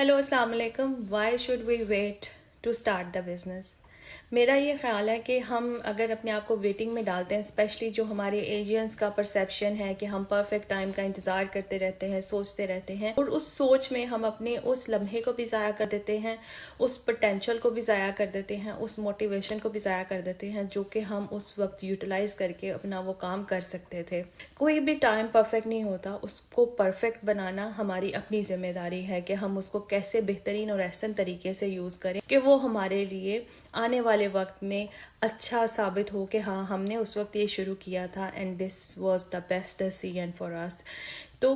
Hello अस्सलाम वालेकुम. Why should we wait to start the business? मेरा ये ख़्याल है कि हम अगर अपने आप को वेटिंग में डालते हैं, स्पेशली जो हमारे एजियंस का परसेप्शन है कि हम परफेक्ट टाइम का इंतज़ार करते रहते हैं, सोचते रहते हैं, और उस सोच में हम अपने उस लम्हे को भी ज़ाया कर देते हैं, उस पोटेंशियल को भी ज़ाया कर देते हैं, उस मोटिवेशन को भी ज़ाया कर देते हैं जो कि हम उस वक्त यूटिलाइज़ करके अपना वो काम कर सकते थे. कोई भी टाइम परफेक्ट नहीं होता, उसको परफेक्ट बनाना हमारी अपनी जिम्मेदारी है कि हम उसको कैसे बेहतरीन और एहसन तरीके से यूज़ करें कि वो हमारे लिए आने वाले वक्त में अच्छा साबित हो कि हाँ, हमने उस वक्त ये शुरू किया था and this was the best decision for us. तो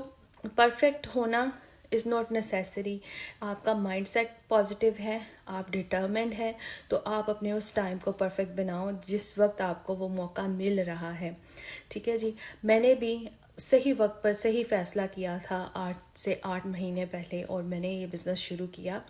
परफेक्ट होना इज़ नॉट नेसेसरी. आपका माइंडसेट पॉजिटिव है, आप डिटर्मिन्ड है, तो आप अपने उस टाइम को परफेक्ट बनाओ जिस वक्त आपको वो मौका मिल रहा है. ठीक है जी. मैंने भी सही वक्त पर सही फ़ैसला किया था 8 से 8 महीने पहले, और मैंने ये बिज़नेस शुरू किया,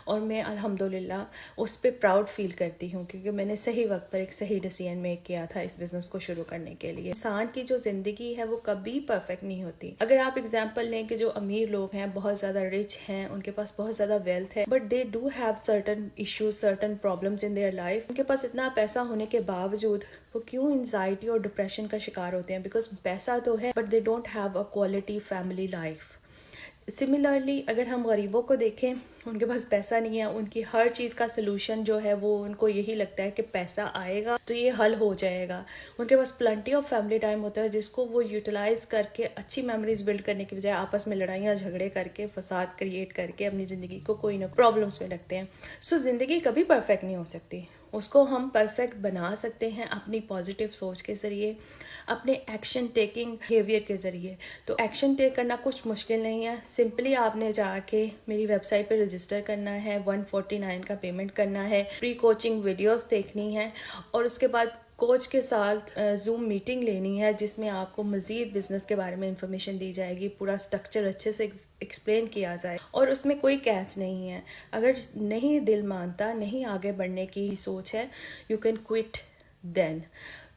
और मैं अल्हम्दुलिल्लाह उस पर प्राउड फील करती हूँ क्योंकि मैंने सही वक्त पर एक सही डिसीजन मेक किया था इस बिज़नेस को शुरू करने के लिए. इंसान की जो ज़िंदगी है वो कभी परफेक्ट नहीं होती. अगर आप एग्जांपल लें कि जो अमीर लोग हैं, बहुत ज़्यादा रिच हैं, उनके पास बहुत ज़्यादा वेल्थ है, but they do have certain issues, certain problems in their life. उनके पास इतना पैसा होने के बावजूद वो क्यों एंजाइटी और डिप्रेशन का शिकार होते हैं? बिकॉज पैसा तो है but they don't have a quality family life. Similarly अगर हम गरीबों को देखें, उनके पास पैसा नहीं है, उनकी हर चीज़ का सलूशन जो है वो उनको यही लगता है कि पैसा आएगा तो ये हल हो जाएगा. उनके पास प्लेंटी ऑफ फैमिली टाइम होता है जिसको वो यूटिलाइज़ करके अच्छी मेमोरीज बिल्ड करने की बजाय आपस में लड़ाइयाँ झगड़े करके, फसाद क्रिएट करके अपनी ज़िंदगी को कोई ना प्रॉब्लम्स में रखते हैं. सो ज़िंदगी कभी परफेक्ट नहीं हो सकती. उसको हम परफेक्ट बना सकते हैं अपनी पॉजिटिव सोच के ज़रिए, अपने एक्शन टेकिंग बिहेवियर के ज़रिए. तो एक्शन टेक करना कुछ मुश्किल नहीं है. सिंपली आपने जाके मेरी वेबसाइट पे रजिस्टर करना है, 149 का पेमेंट करना है, प्री कोचिंग वीडियोस देखनी है, और उसके बाद कोच के साथ जूम मीटिंग लेनी है जिसमें आपको मज़ीद बिज़नेस के बारे में इंफॉर्मेशन दी जाएगी, पूरा स्ट्रक्चर अच्छे से एक्सप्लेन किया जाए, और उसमें कोई कैच नहीं है. अगर नहीं दिल मानता, नहीं आगे बढ़ने की सोच है, यू कैन क्विट देन.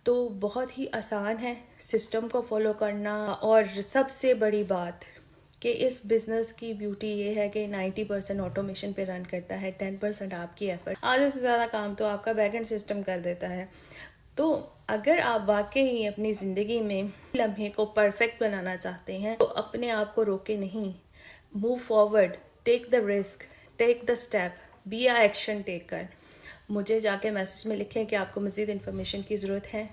तो बहुत ही आसान है सिस्टम को फॉलो करना. और सबसे बड़ी बात कि इस बिज़नेस की ब्यूटी ये है कि 90% ऑटोमेशन पे रन करता है, 10% आपकी एफर्ट. आधे से ज़्यादा काम तो आपका बैकएंड सिस्टम कर देता है. तो अगर आप वाकई अपनी ज़िंदगी में लम्हे को परफेक्ट बनाना चाहते हैं तो अपने आप को रोके नहीं, move forward, take the risk, take the step, be a action taker. मुझे जाके मैसेज में लिखें कि आपको मज़ीद इन्फॉर्मेशन की ज़रूरत है.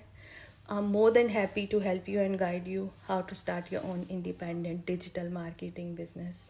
I am more than happy to help you and guide you how to start your own independent digital marketing business.